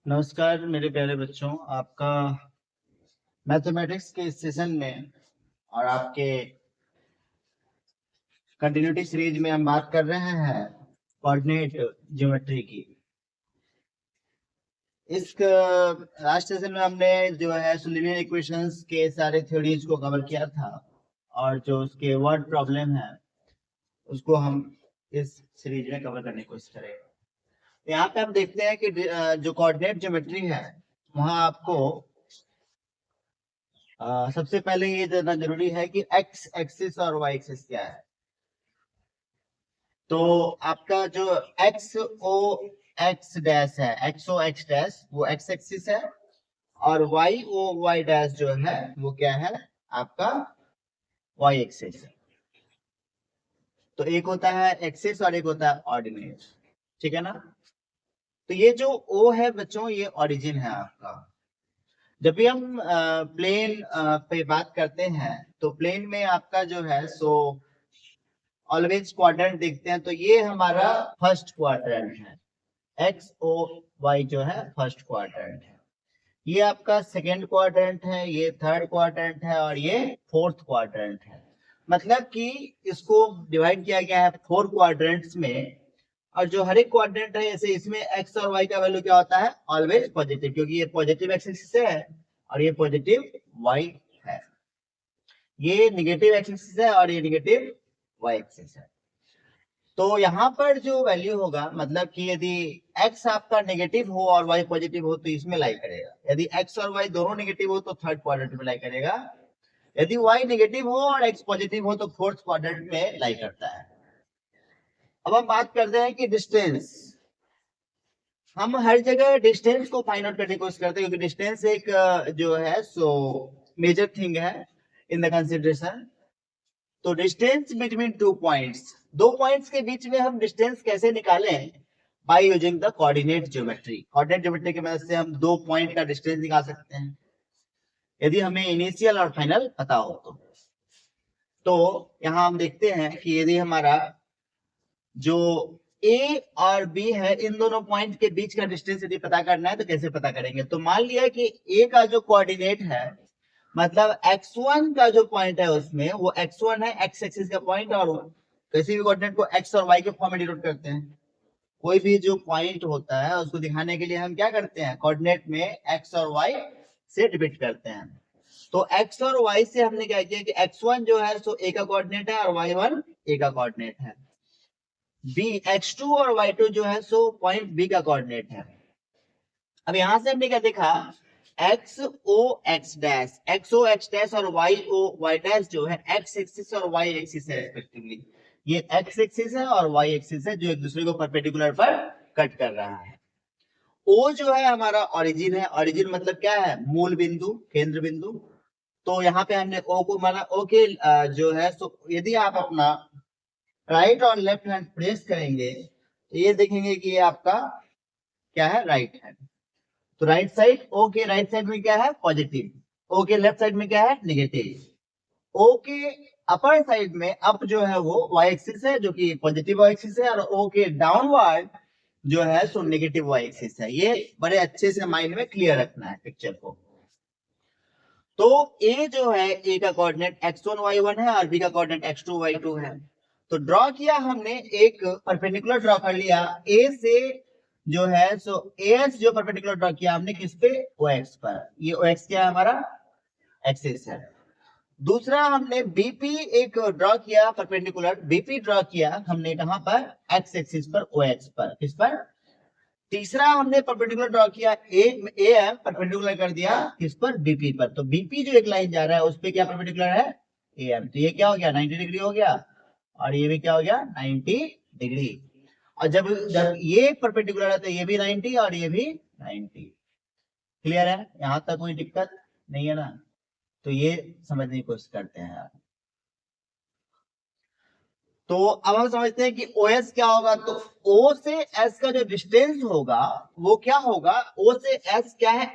नमस्कार मेरे प्यारे बच्चों, आपका मैथमेटिक्स के इस सेशन में और आपके कंटिन्यूटी सीरीज में हम बात कर रहे हैं कोऑर्डिनेट ज्योमेट्री की। इस लास्ट सेशन में हमने जो है लीनियर इक्वेशंस के सारे थ्योरीज को कवर किया था और जो उसके वर्ड प्रॉब्लम है उसको हम इस सीरीज में कवर करने की कोशिश करेंगे। यहाँ पे हम देखते हैं कि जो कोऑर्डिनेट ज्योमेट्री है वहाँ आपको सबसे पहले ये जानना जरूरी है कि एक्स एक्सिस और वाई एक्सिस क्या है। तो आपका जो एक्स ओ एक्स डैश है, एक्स ओ एक्स डैश वो एक्स एक्सिस है और वाई ओ वाई डैश जो है वो क्या है, आपका वाई एक्सिस है। तो एक होता है एक्सिस और एक होता है ऑर्डिनेट, ठीक है ना। तो ये जो ओ है बच्चों, ये ओरिजिन है आपका। जब भी हम प्लेन पे बात करते हैं तो प्लेन में आपका जो है सो ऑलवेज क्वाड्रेंट देखते हैं। तो ये हमारा फर्स्ट क्वाड्रेंट है, एक्स ओ वाई जो है फर्स्ट क्वाड्रेंट है। ये आपका सेकेंड क्वाड्रेंट है, ये थर्ड क्वाड्रेंट है और ये फोर्थ क्वाड्रेंट है। मतलब कि इसको डिवाइड किया गया है फोर क्वाड्रेंट्स में। और जो हर एक क्वाड्रेंट है जैसे इसमें एक्स और वाई का वैल्यू क्या होता है, ऑलवेज पॉजिटिव, क्योंकि ये पॉजिटिव एक्सिस है और ये पॉजिटिव वाई है। ये निगेटिव एक्सिस है और ये निगेटिव वाई एक्सिस है। तो यहाँ पर जो वैल्यू होगा, मतलब कि यदि x आपका नेगेटिव हो और y पॉजिटिव हो तो इसमें लाई करेगा। यदि x और y दोनों नेगेटिव हो तो थर्ड क्वाड्रेंट में लाई करेगा। यदि y नेगेटिव हो और x पॉजिटिव हो तो फोर्थ क्वाड्रेंट में लाई करता है। अब हम बात करते हैं कि डिस्टेंस। हम हर जगह डिस्टेंस को फाइंड आउट करने की कोशिश करते हैं, क्योंकि डिस्टेंस एक जो है सो मेजर थिंग है इन द कंसिडरेशन। तो डिस्टेंस बिटवीन टू पॉइंट्स, दो पॉइंट्स के बीच में हम डिस्टेंस कैसे निकालें, bye using the coordinate geometry. Coordinate geometry की मदद से हम दो पॉइंट का डिस्टेंस निकाल सकते हैं यदि हमें इनिशियल और फाइनल पता हो तो यहाँ हम देखते हैं कि यदि हमारा जो ए और बी है, इन दोनों पॉइंट के बीच का डिस्टेंस यदि पता करना है तो कैसे पता करेंगे। तो मान लिया कि ए का जो कोऑर्डिनेट है, मतलब x1 का जो पॉइंट है उसमें वो x1 है, x एक्सिस का पॉइंट, और किसी भी कोऑर्डिनेट को x और y के फॉर्म में डिनोट करते हैं। कोई भी जो पॉइंट होता है उसको दिखाने के लिए हम क्या करते हैं, कोऑर्डिनेट में x और y से डिपिक्ट करते हैं। तो x और y से हमने क्या किया कि x1 जो है सो a का कोऑर्डिनेट है और y1 a का कोऑर्डिनेट है। b x2 और y2 जो है सो पॉइंट b का कोऑर्डिनेट है। अब यहां से हमने क्या देखा, एक्स ओ एक्स डैश, एक्स ओ एक्स डैश और वाई ओ वाई डैश जो है एक्स एक्सिस और वाई एक्सिस है रिस्पेक्टिवली। ये एक्स एक्सिस है और वाई एक्सिस है जो एक दूसरे को परपेंडिकुलर पर कट कर रहा है। ओ जो है हमारा ओरिजिन है। ओरिजिन मतलब क्या है, मूल बिंदु, केंद्र बिंदु। तो यहाँ पे हमने ओ को माना। ओ के जो है सो यदि आप अपना राइट और लेफ्ट हैंड प्रेस करेंगे तो ये देखेंगे कि ये आपका क्या है, राइट हैंड। तो राइट साइड, ओ के राइट साइड में क्या है, पॉजिटिव, ओ के लेफ्ट साइड में क्या है, नेगेटिव। ओ के अपर साइड में अप जो है वो वाई एक्सिस है जो कि पॉजिटिव वाई एक्सिस है, और ओ के डाउनवर्ड जो है सो नेगेटिव वाई एक्सिस है। ये बड़े अच्छे से माइंड में क्लियर रखना है पिक्चर को। तो ए जो है, ए का कोऑर्डिनेट x1 y1 है और बी का कोऑर्डिनेट x2 y2 है। तो ड्रॉ किया हमने, एक परपेंडिकुलर ड्रॉ कर लिया ए से जो है सो एस जो परपेंडिकुलर ड्रॉ किया हमने किस पे, OX पर। ये OX क्या है, हमारा एक्सिस है। दूसरा हमने बीपी एक ड्रॉ किया, परपेंडिकुलर बीपी ड्रॉ किया हमने कहां पर, एक्स एक्सिस पर, OX पर, किस पर। तीसरा हमने परपेंडिकुलर ड्रॉ किया, ए एम परपेंडिकुलर कर दिया किस पर, बीपी पर। तो बीपी जो एक लाइन जा रहा है उस पे क्या परपेंडिकुलर है, ए एम। तो ये क्या हो गया, 90 डिग्री हो गया, और ये भी क्या हो गया, 90 डिग्री। और जब जब ये परपेंडिकुलर है तो ये भी 90 और ये भी 90। क्लियर है, यहां तक कोई दिक्कत नहीं है ना। तो ये समझने की कोशिश करते हैं आप। तो अब हम समझते हैं कि OS क्या होगा। तो O से S का जो डिस्टेंस होगा वो क्या होगा, O से S क्या है,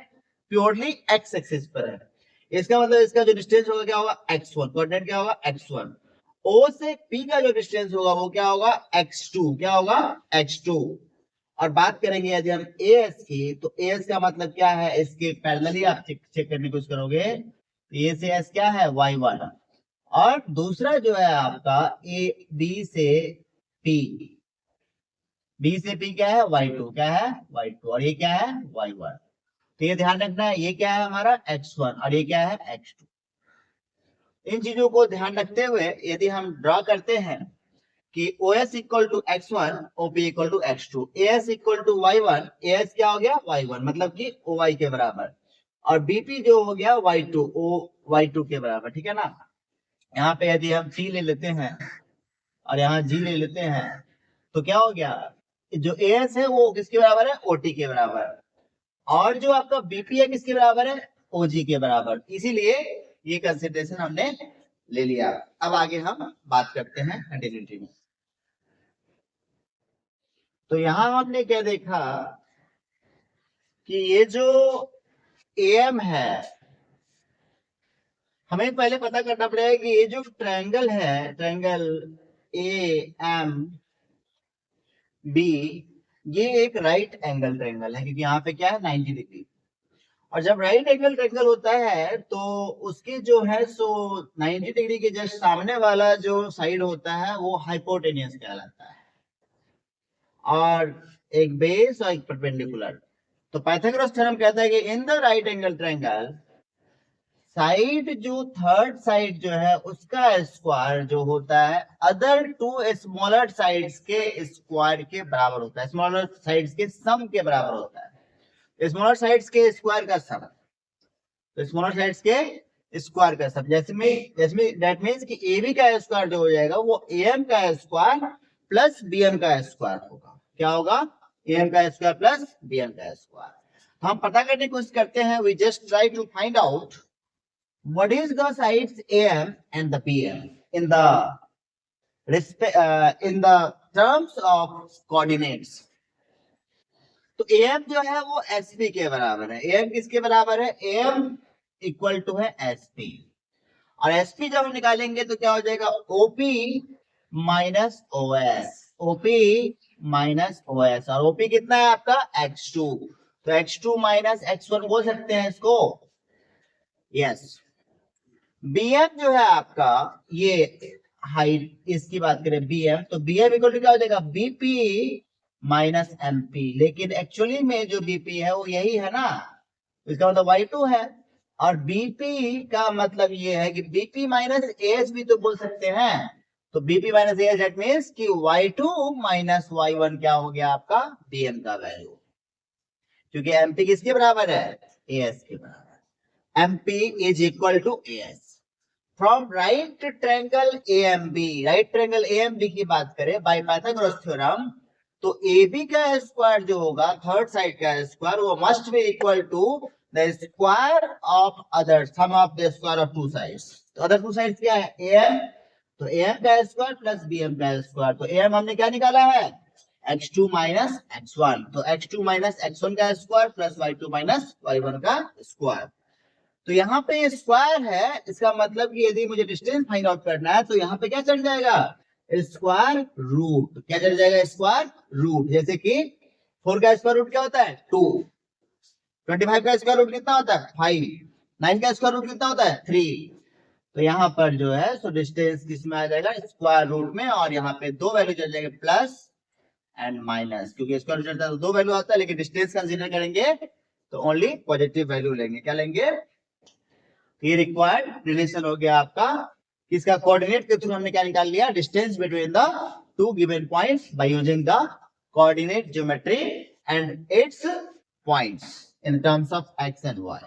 प्योरली x एक्सिस पर है। इसका मतलब इसका जो डिस्टेंस होगा क्या होगा, x1, कोऑर्डिनेट क्या होगा, x1। O से P का जो डिस्टेंस होगा वो क्या होगा, x2, क्या होगा, x2। और बात करेंगे यदि हम ए एस की, तो ए एस का मतलब क्या है, इसके पैरेलली आप चेक करने की कोशिश करोगे, ए से एस क्या है, y1, और दूसरा जो है आपका ए बी से पी, बी से पी क्या है, y2, क्या है y2, और ये क्या है y1। तो ये ध्यान रखना है, ये क्या है हमारा x1 और ये क्या है x2। इन चीजों को ध्यान रखते हुए यदि हम ड्रॉ करते हैं कि OS equal to x1, OP equal to x2, AS equal to y1, AS क्या हो गया y1, मतलब कि OY के बराबर, और BP जो हो गया y2, OY2 के बराबर, ठीक है ना। यहाँ पे यदि हम C ले लेते हैं और यहाँ G ले लेते हैं, तो क्या हो गया, जो AS है वो किसके बराबर है, OT के बराबर, और जो आपका BP है किसके बराबर है, OG के बराबर, इसीलिए ये कंसिडरेशन हमने ले लिया। अब आगे हम बात करते हैं कंटिन्यूटी में। तो यहां हमने क्या देखा कि ये जो AM है, हमें पहले पता करना पड़ेगा कि ये जो ट्रायंगल है, ट्रायंगल AMB, ये एक राइट एंगल ट्रायंगल है, क्योंकि यहाँ पे क्या है 90 डिग्री, और जब राइट एंगल ट्रायंगल होता है तो उसके जो है सो 90 डिग्री के जस्ट सामने वाला जो साइड होता है वो हाइपोटेनियस कहलाता है, और एक बेस और एक परपेंडिकुलर। तो पाइथागोरस थ्योरम कहता है कि in the right angle triangle, side जो थर्ड साइड जो है उसका स्क्वायर जो होता है अदर टू स्मॉलर साइड्स के स्क्वायर के बराबर होता है, स्मॉलर साइड्स के सम के बराबर होता है, स्मॉलर साइड्स के स्क्वायर का सम, तो स्मॉलर साइड्स के स्क्वायर का सम, जैसे दैट मींस कि AB का स्क्वायर जो हो जाएगा वो AM का स्क्वायर प्लस BM का स्क्वायर होगा, क्या होगा, AM का स्क्वायर प्लस BM का स्क्वायर। हम पता करने की कोशिश करते हैं, we just try to find out what is the sides AM and the PM in the in the terms of coordinates। तो AM जो है वो SP के बराबर है, AM किसके बराबर है, AM इक्वल टू है SP, और SP जब हम निकालेंगे तो क्या हो जाएगा, OP minus OS, OP minus OS, और OP कितना है आपका X2, तो X2 माइनस X1 बोल सकते हैं इसको, यस। BM जो है आपका, ये हाइट, इसकी बात करें BM, तो BM इक्वल टू क्या हो जाएगा, BP माइनस MP, लेकिन एक्चुअली में जो BP है वो यही है ना, इसका मतलब y2 है, और BP का मतलब ये है कि BP माइनस AS भी तो बोल सकते हैं, तो BP minus AS that means कि y2 माइनस y1 क्या हो गया आपका, BM का वैल्यू, क्योंकि MP किसके बराबर है, AS के बराबर, MP is equal to AS। From right triangle AMB, right triangle AMB की बात करें बाय पाइथागोरस थ्योरम, तो AB का स्क्वायर जो होगा थर्ड साइड का स्क्वायर वो must be equal to the square of other sum of the square of two sides. तो अदर टू साइड्स क्या है, AM, तो AM का स्क्वायर प्लस BM का स्क्वायर, तो AM हमने क्या निकाला है, x2 माइनस x1, तो x2 माइनस x1 का square plus y2 minus y1 का स्क्वायर। तो यहाँ पे स्क्वायर है, इसका मतलब कि यदि मुझे डिस्टेंस फाइंड आउट करना है तो यहाँ पे क्या चढ़ जाएगा, स्क्वायर रूट, क्या चढ़ जाएगा, स्क्वायर रूट, जैसे कि 4 का स्क्वायर रूट क्या होता है 2, 25 का स्क्वायर रूट कितना होता है 5, 9 का स्क्वायर रूट कितना होता है 3, तो यहाँ पर जो है सो डिस्टेंस किसमें आ जाएगा, स्क्वायर रूट में, और यहाँ पे दो वैल्यू चल जाएंगे प्लस एंड माइनस, क्योंकि स्क्वायर रूट चलता है तो दो वैल्यू आता है, लेकिन डिस्टेंस कंसीडर करेंगे तो ओनली पॉजिटिव वैल्यू लेंगे, क्या लेंगे, ये रिक्वायर्ड रिलेशन हो गया आपका, किसका, कोऑर्डिनेट के थ्रू हमने क्या निकाल लिया, distance between the two given points by using the coordinate geometry and its points in terms of x and y.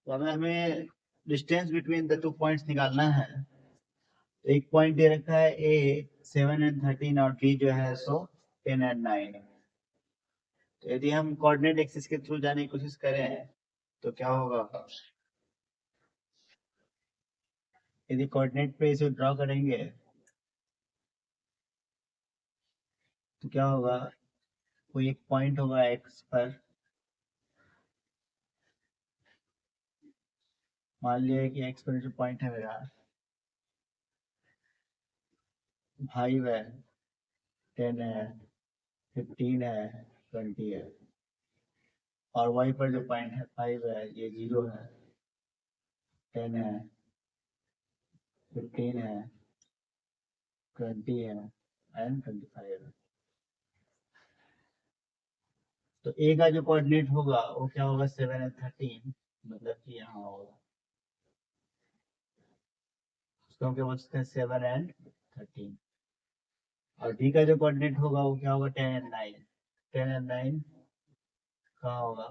तो अगर हमें distance between the two points निकालना है, तो एक पॉइंट दे रखा है ए 7 एंड 13 और बी जो है सो 10 एंड 9, तो यदि हम कोऑर्डिनेट एक्सिस के थ्रू जाने की कोशिश करें तो क्या होगा, यदि कोऑर्डिनेट पे इसे ड्रॉ करेंगे तो क्या होगा, कोई एक पॉइंट होगा एक्स पर, मान लिया कि एक्स पर जो पॉइंट है मेरा 5 है, 10 है, 15 है, 20 है, और y पर जो पॉइंट है 5 है, ये 0 है, 10 है, 15 है, 20 है एंड 25 है। तो ए का जो कोऑर्डिनेट होगा वो क्या होगा, 7 एंड 13, मतलब कि यहाँ होगा, उसको हम क्या बोलते हैं, 7 एंड 13। और डी का जो कोऑर्डिनेट होगा वो क्या होगा, 10 एंड 9। 10 एंड 9 कहाँ होगा,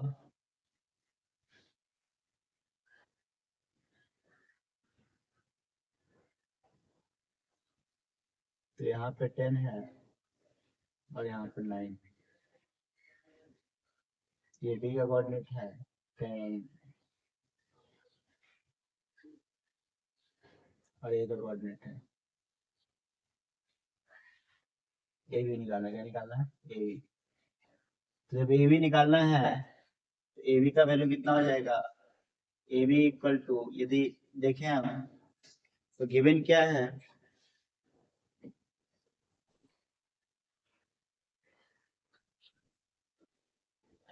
तो यहाँ पे 10 है और यहाँ पे 9। ये डी का कोऑर्डिनेट है 10 और ए का कोऑर्डिनेट है, ए भी निकालना, क्या निकालना है, ए बी। तो जब ए बी निकालना है तो ए बी का वैल्यू कितना हो जाएगा, ए बी इक्वल टू, यदि देखें हम तो गिवन क्या है,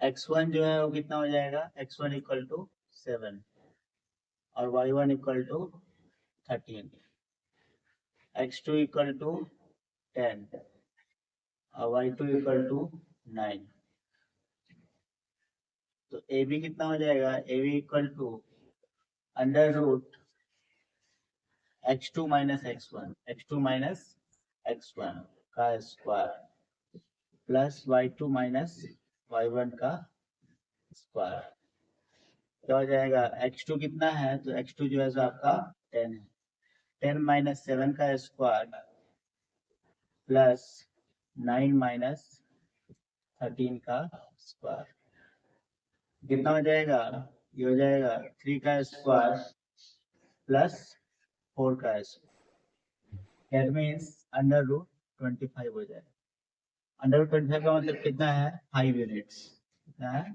x1 जो है वो कितना हो जाएगा, x1 इक्वल टू 7 और y1 equal to 13, x2 equal to 10 और y2 इक्वल टू 9। तो ए बी कितना हो जाएगा, A B equal to under root x2 minus x1 का square plus y2 minus y1 का स्क्वायर। क्या हो जाएगा, x2 कितना है, तो x2 जो है सो आपका 10 है, 10 माइनस 7 का स्क्वायर प्लस 9 माइनस 13 का स्क्वायर, कितना हो जाएगा, ये हो जाएगा 3 का स्क्वायर प्लस 4 का square, that means under root 25 हो जाएगा। अंडर रूट 25 का मतलब कितना है, 5 यूनिट्स, कितना है,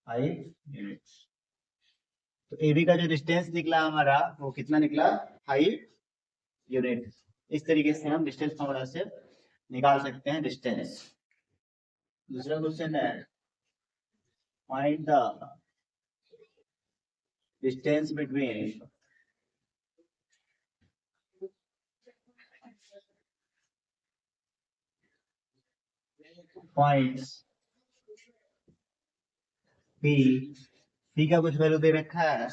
5 यूनिट्स। तो ए बी का जो डिस्टेंस निकला हमारा वो कितना निकला, 5 यूनिट। इस तरीके से हम डिस्टेंस फॉर्मूला से निकाल सकते हैं डिस्टेंस। दूसरा क्वेश्चन है, find the distance between points P, P का कुछ वैल्यू दे रखा है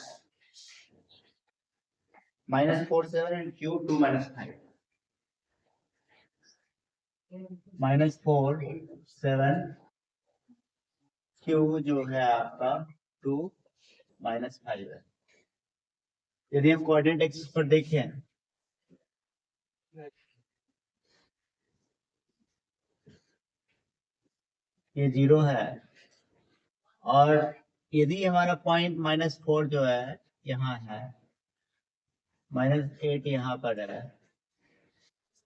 -4 7 एंड क्यू 2 -5, -4 7 क्यू जो है आपका 2 -5 है। यदि हम कोऑर्डिनेट एक्सिस पर देखें, ये 0 है, और यदि हमारा पॉइंट -4 जो है यहाँ है, -8 यहाँ पर है,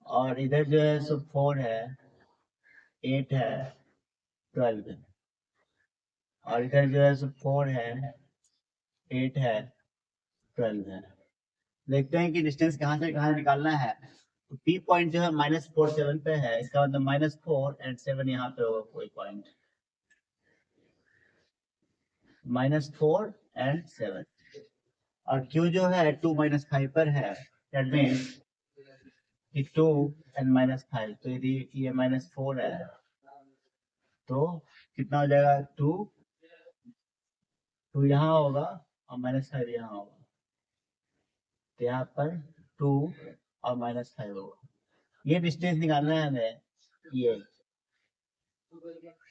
और इधर जो है सो 4 है, 8 है, 12 है, और इधर जो है सो 4 है, 8 है, 12 है। देखते हैं कि डिस्टेंस कहाँ से कहाँ निकालना है। तो पी पॉइंट जो है -4 7 पे है, इसका मतलब -4 एंड 7 यहाँ पे होगा कोई पॉइंट, -4 एंड 7, और क्यू जो है 2 -5 पर है, दैट मीन्स कि 2 एंड -5, तो यदि ये -4 है तो कितना हो जाएगा, 2 यहाँ होगा और -5 यहाँ होगा, तो यहाँ पर 2 और -5 होगा। ये डिस्टेंस निकालना है हमें, ये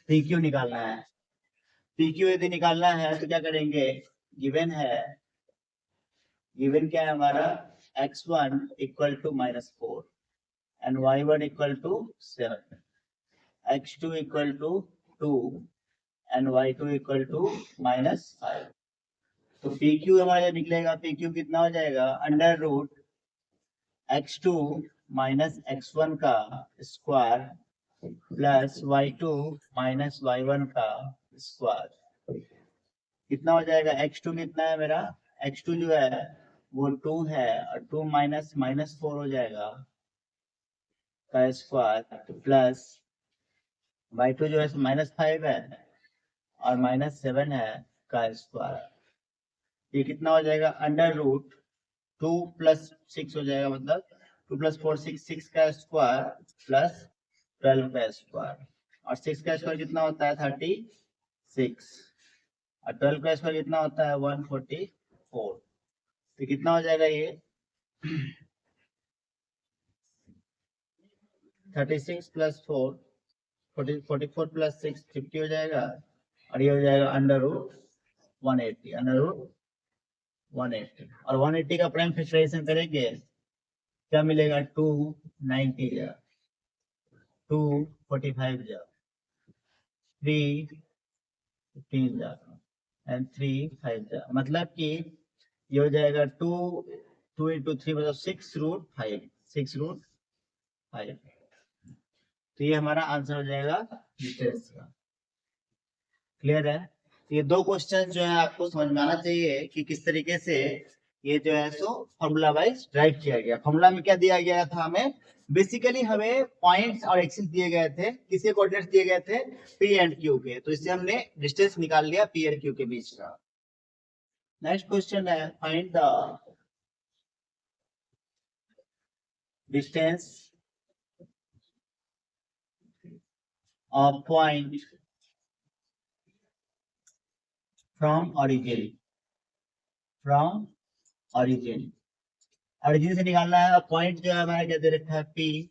पी क्यू निकालना है। पी क्यू यदि निकालना है तो क्या करेंगे, गिवन है, गिवन क्या है हमारा, x1 equal to -4 and y1 equal to 7, x2 equal to 2 and y2 equal to -5। तो पी क्यू हमारा निकलेगा, पी क्यू कितना हो जाएगा, under root x2 minus x1 का square plus y2 minus y1 का स्क्वायर, कितना हो जाएगा, x2 कितना है मेरा, x2 जो है वो 2 है, और 2 माइनस -4 हो जाएगा का स्क्वायर प्लस y2 जो है -5 है और -7 है का स्क्वायर। ये कितना हो जाएगा, अंडर रूट 2 + 6 हो जाएगा, मतलब 2 + 4 6 का स्क्वायर प्लस 12 का स्क्वायर। और 6 का स्क्वायर कितना होता है 36 और 12 का स्क्वायर कितना होता है 144। तो कितना हो जाएगा ये 36 + 4 44 + 6 50 हो जाएगा और ये हो जाएगा अंडर रूट 180 अंडर रूट 180। और 180 का प्राइम फैक्टराइजेशन करेंगे क्या मिलेगा 290 जा 245 जा 315 जा एंड 3 5 जा, मतलब कि ये हो जाएगा 2 2 × 3 मतलब 6√5 6√5। तो ये हमारा आंसर हो जाएगा डिस्टेंस का। क्लियर है। तो ये दो क्वेश्चन जो है आपको समझ में आना चाहिए कि किस तरीके से ये जो है सो फॉर्मूला वाइज ड्राइव किया गया। फॉर्मूला में क्या दिया गया था, हमें बेसिकली हमें पॉइंट्स और एक्सिस दिए गए थे, किसके कोऑर्डिनेट्स दिए गए थे पी एंड क्यू के, तो इससे हमने डिस्टेंस निकाल लिया पी एंड क्यू के बीच का। नेक्स्ट क्वेश्चन है find the distance of point from origin origin से निकालना है। और पॉइंट जो है हमारा क्या दे रखा है P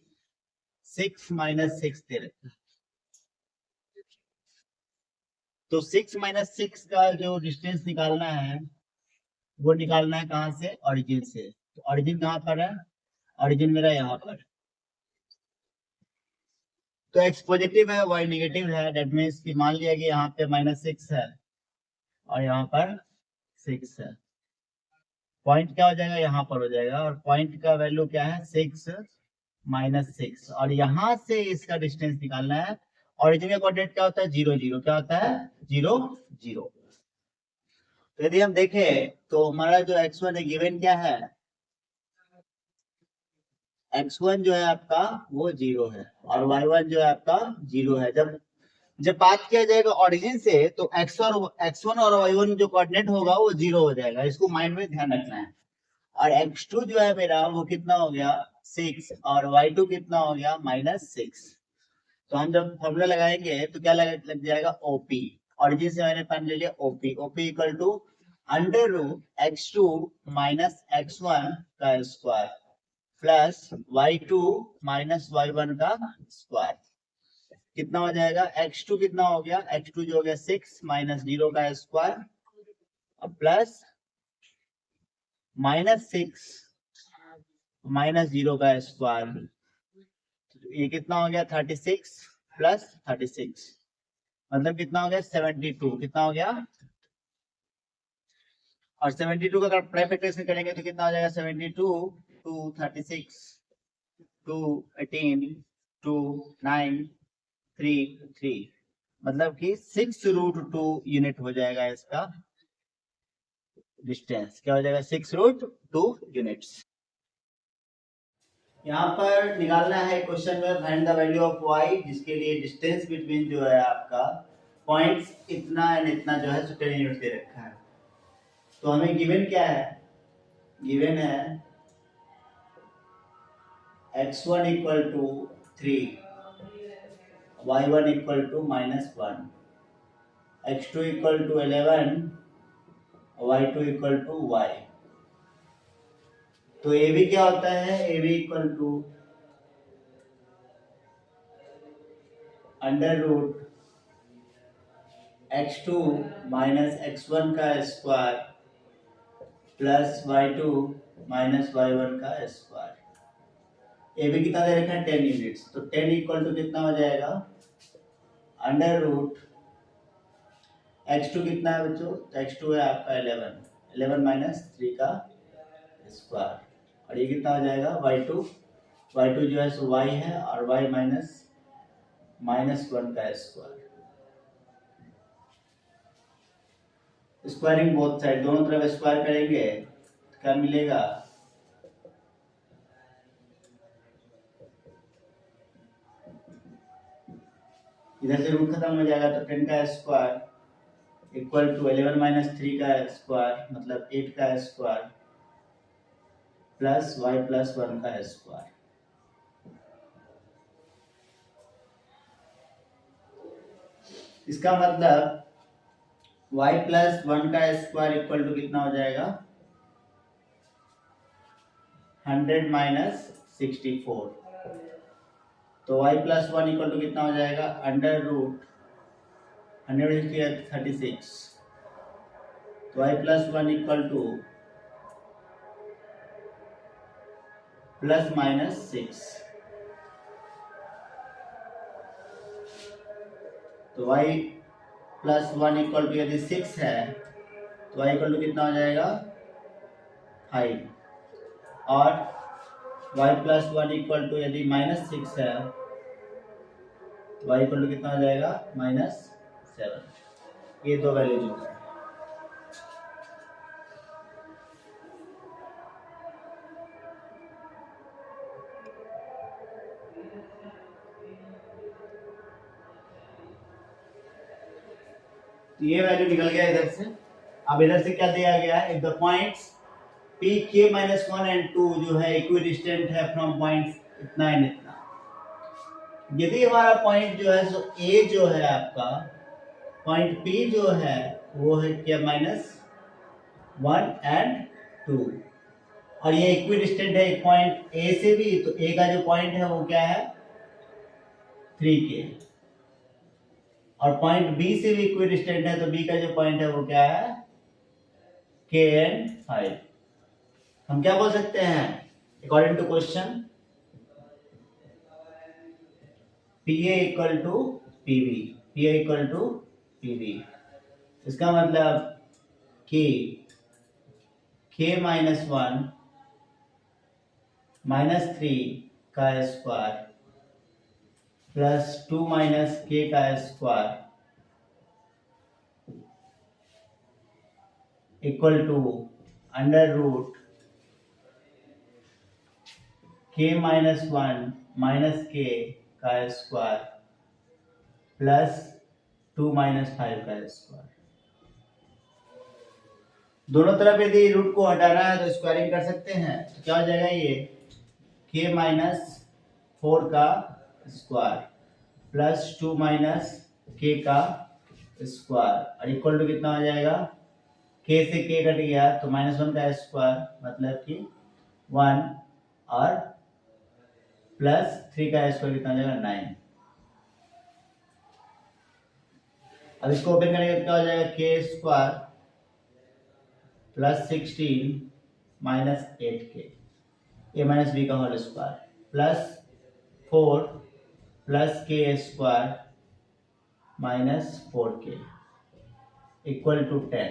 6 - 6 दे रखा है। तो 6 - 6 का जो डिस्टेंस निकालना है वो निकालना है कहां से, ओरिजिन से। तो ओरिजिन कहां पर है, ओरिजिन मेरा यहाँ पर। तो x पॉजिटिव है y नेगेटिव है, दैट मींस कि मान लिया कि यहाँ पे -6 है और यहाँ पर 6 है। पॉइंट क्या हो जाएगा, यहाँ पर हो जाएगा और पॉइंट का वैल्यू क्या है 6 - 6 और यहाँ से इसका डिस्टेंस निकालना है। ओरिजिन का कोऑर्डिनेट क्या होता है 0 0, क्या होता है 0 0। तो यदि हम देखें तो हमारा जो x1 है गिवन क्या है, x1 जो है आपका वो 0 है और y1 जो है आपका 0 है। जब जब बात किया जाएगा ओरिजिन से तो x1 और y1 जो कोऑर्डिनेट होगा वो 0 हो जाएगा, इसको माइंड में ध्यान रखना है। और x2 जो है मेरा वो कितना हो गया 6 और y2 कितना हो गया -6। तो हम जब फॉर्मूला लगाएंगे तो क्या लग जाएगा OP। ओरिजिन से मैंने पढ़ लिया OP। OP equal to under root x2 - x1 का स्क्वायर प्लस y2 - y1 का स्क्वायर। कितना हो जाएगा x2 कितना हो गया, x2 जो हो गया 6 - 0 का स्क्वायर प्लस -6 - 0 का स्क्वायर। ये कितना हो गया 36 + 36 मतलब कितना हो गया 72। कितना हो गया, और 72 का अगर प्राइम फैक्टराइजेशन करेंगे तो कितना हो जाएगा 72 2 36 2 18 2 9 3 3 मतलब कि 6√2 यूनिट हो जाएगा इसका डिस्टेंस। क्या हो जाएगा 6√2 यूनिट्स। यहाँ पर निकालना है क्वेश्चन में find the value of y, जिसके लिए डिस्टेंस बिटवीन जो है आपका पॉइंट्स इतना एंड इतना जो है 10 यूनिट दे रखा है। तो हमें गिवन क्या है, गिवन है x1 = 3 y1 = -1 x2 = 11 y2 = y। तो ए बी क्या होता है, A B = under root x2 - x1 का स्क्वायर प्लस y2 - y1 का स्क्वायर। ए बी कितना दे रखा है 10 यूनिट्स, तो 10 = कितना हो जाएगा अंडर रूट x2 कितना है बच्चों, तो x2 है आपका 11 - 3 का स्क्वायर और ये कितना हो जाएगा y2 जो है सो y है और y -1 का स्क्वायर। स्क्वायरिंग बोथ साइड, दोनों तरफ स्क्वायर करेंगे तो क्या मिलेगा इधर से रूट खत्म हो जाएगा तो 10 का स्क्वायर इक्वल टू 11 माइनस 3 का स्क्वायर मतलब 8 का स्क्वायर प्लस वाई प्लस 1 का स्क्वायर। इसका मतलब y प्लस 1 का स्क्वायर इक्वल टू कितना हो जाएगा 100 माइनस 64। तो y प्लस 1 इक्वल टू कितना हो जाएगा अंडर रूट 136। तो y plus 1 equal two plus minus 6। तो y प्लस 1 इक्वल टू यदि 6 है तो y इक्वल टू कितना हो जाएगा 5 और y प्लस 1 इक्वल टू यदि माइनस 6 है तो y इक्वल टू कितना हो जाएगा -7। ये दो वैल्यू जो है तो ये वैल्यू निकल गया इधर से। अब इधर से क्या दिया गया है if the points p k minus 1 and 2 जो है इक्विडिस्टेंट है फ्रॉम पॉइंट्स इतना एंड इतना। यदि हमारा पॉइंट जो है सो a जो है आपका पॉइंट p जो है वो है क्या -1 and 2 और ये इक्विडिस्टेंट है एक पॉइंट a से भी। तो a का जो पॉइंट है वो क्या है 3k और पॉइंट B से भी इक्विडिस्टेंट है तो B का जो पॉइंट है वो क्या है k and 5। हम क्या बोल सकते हैं according to question PA equal to PB, PA equal to PB। इसका मतलब कि k माइनस 1 माइनस 3 का स्क्वायर प्लस 2 माइनस k का square equal to under root k minus 1 minus k का स्क्वायर प्लस 2 माइनस 5 का स्क्वायर। दोनों तरफ यदि रूट को हटाना है तो स्क्वायरिंग कर सकते हैं। तो क्या हो जाएगा ये k माइनस 4 का स्क्वायर प्लस 2 माइनस k का स्क्वायर और इक्वल टू कितना हो जाएगा k से k कट गया तो -1 का स्क्वायर मतलब कि 1 और प्लस 3 का स्क्वायर कितना हो जाएगा 9। अब इसको ओपन करेंगे तो क्या हो जाएगा k square plus 16 minus 8k a minus b का whole square plus 4 plus k square minus 4k equal to 10।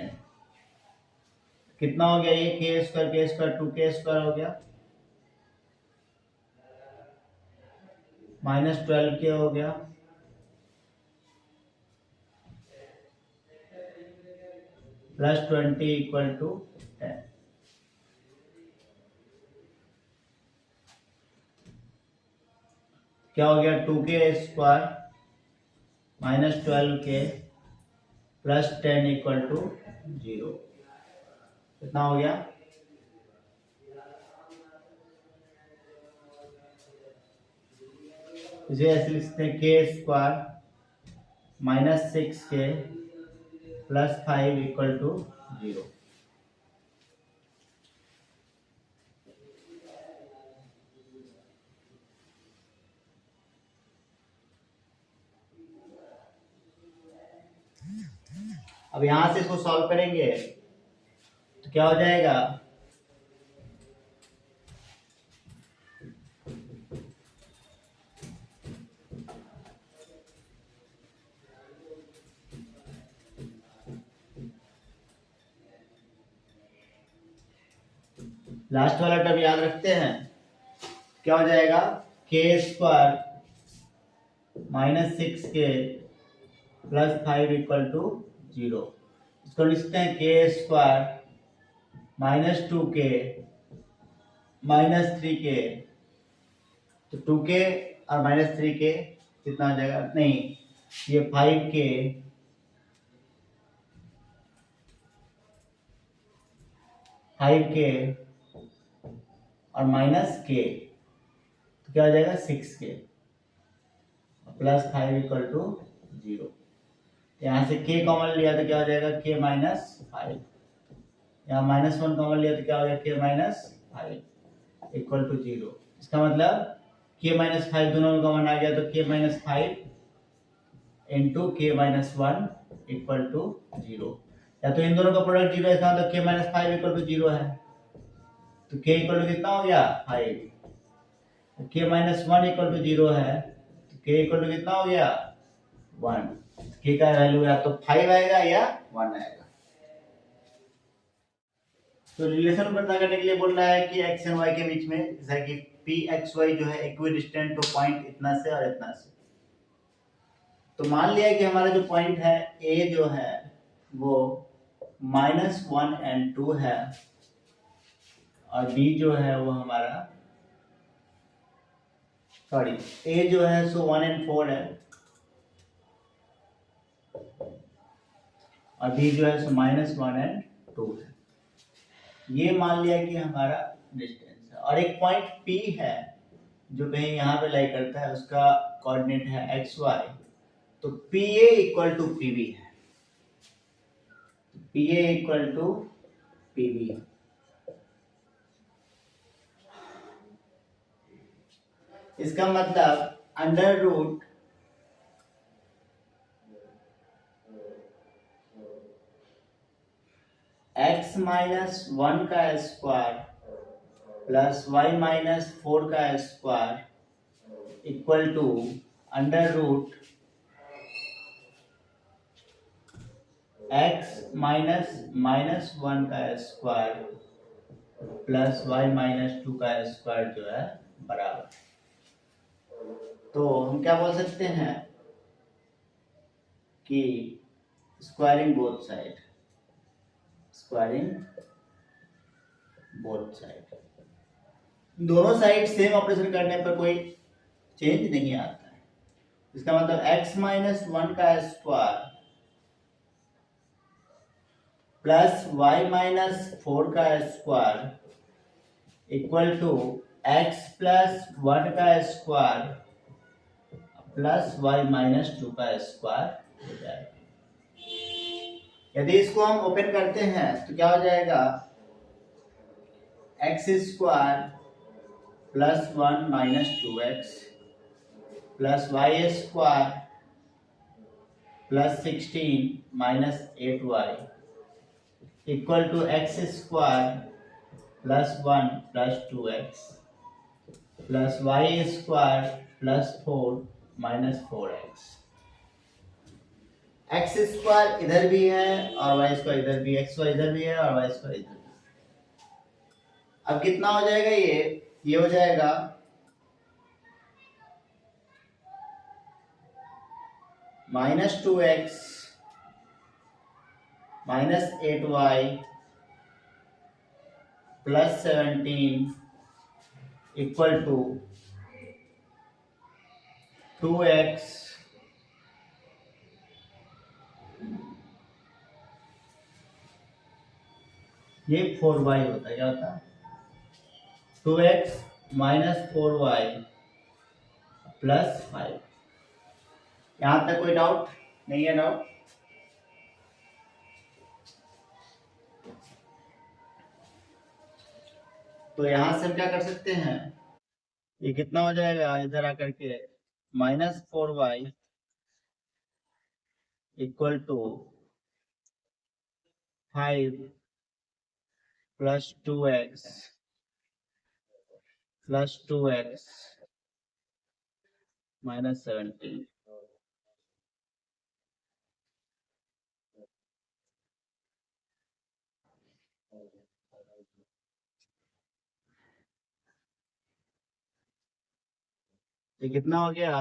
कितना हो गया ये k स्क्वायर 2k स्क्वायर हो गया -12k हो गया प्लस 20 इक्वल टू 10। क्या हो गया 2k square -12k plus 10 equal to 0। कितना हो गया इसे ऐसे लिख सकते हैं k square -6k plus 5 equal to 0। अब यहां से इसको सॉल्व करेंगे तो क्या हो जाएगा लास्ट वाला टर्म याद रखते हैं क्या हो जाएगा k square -6k plus 5 equal to 0। इसको लिखते हैं k स्क्वायर -2k -3k तो 2k और -3k कितना हो जाएगा नहीं ये 5k और माइनस k, तो क्या हो जाएगा 6k प्लस 5 इक्वल टू 0। यहाँ से k कॉमन लिया तो क्या हो जाएगा k माइनस 5, यहाँ -1 कॉमन लिया तो क्या हो गया k माइनस 5 इक्वल टू 0। इसका मतलब k माइनस 5 दोनों में कॉमन आ गया तो k minus 5 into k minus 1 equal to 0। या तो इन दोनों का प्रोडक्ट 0 है, इसका मतलब k माइनस 5 इक्वल टू 0 है, तो k इक्वल टू कितना हो गया 5। k माइनस 1 इक्वल टू 0 है, तो k इक्वल टू कितना हो गया 1। k का वैल्यू या तो 5 आएगा या 1 आएगा। तो रिलेशन पता करने के लिए बोल रहा है कि x एंड y के बीच में, जैसा कि p x y जो है इक्विडिस्टेंट टू पॉइंट इतना से और इतना से। तो मान लिया कि हमारा जो पॉइंट है a जो है वो -1 and 2 है और b जो है वो हमारा a जो है सो 1 and 4 है और b जो है सो -1 and 2 है। ये मान लिया कि हमारा डिस्टेंस है और एक पॉइंट P है जो कहीं यहाँ पे लाई करता है, उसका कोऑर्डिनेट है XY, तो PA इक्वल टू PB है, PA इक्वल टू PB है। इसका मतलब अंडर रूट x माइनस 1 का स्क्वायर प्लस y माइनस 4 का square equal to under root x minus 1 का स्क्वायर प्लस y माइनस 2 का स्क्वायर जो है बराबर। तो हम क्या बोल सकते हैं कि स्क्वायरिंग बोथ साइड, दोनों साइड सेम ऑपरेशन करने पर कोई चेंज नहीं आता है। इसका मतलब x माइनस 1 का स्क्वायर प्लस y माइनस 4 का square equal to x plus 1 का स्क्वायर प्लस y माइनस 2 का स्क्वायर हो जाएगा। यदि इसको हम ओपन करते हैं तो क्या हो जाएगा x square plus 1 minus 2x plus y square plus 16 minus 8y equal to x square plus 1 plus 2x plus y square plus 4 minus 4x। x square इधर भी है और y स्क्वायर इधर भी, x स्क्वायर इधर भी है और y स्क्वायर इधर भी। अब कितना हो जाएगा ये हो जाएगा -2x minus 8y plus 17 equal to 2x ये 4y होता है, क्या होता है 2x माइनस 4y प्लस 5। यहां तक कोई डाउट नहीं है? डाउट तो यहां से हम क्या कर सकते हैं, ये कितना हो जाएगा इधर आकर के -4y equal to 5 plus 2x plus 2x minus 17। ये कितना हो गया,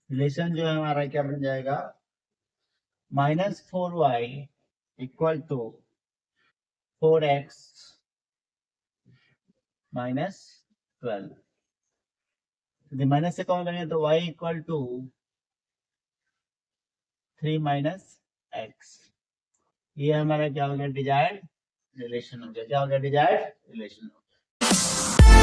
रिलेशन जो है हमारा क्या बन जाएगा -4y equal to 4x minus 12। यदि माइनस से कॉमन करेंगे तो y equal to 3 minus x. ये हमारा क्या हो गया, डिजायर्ड रिलेशन हो गया। क्या हो गया, डिजायर्ड रिलेशन हो गया।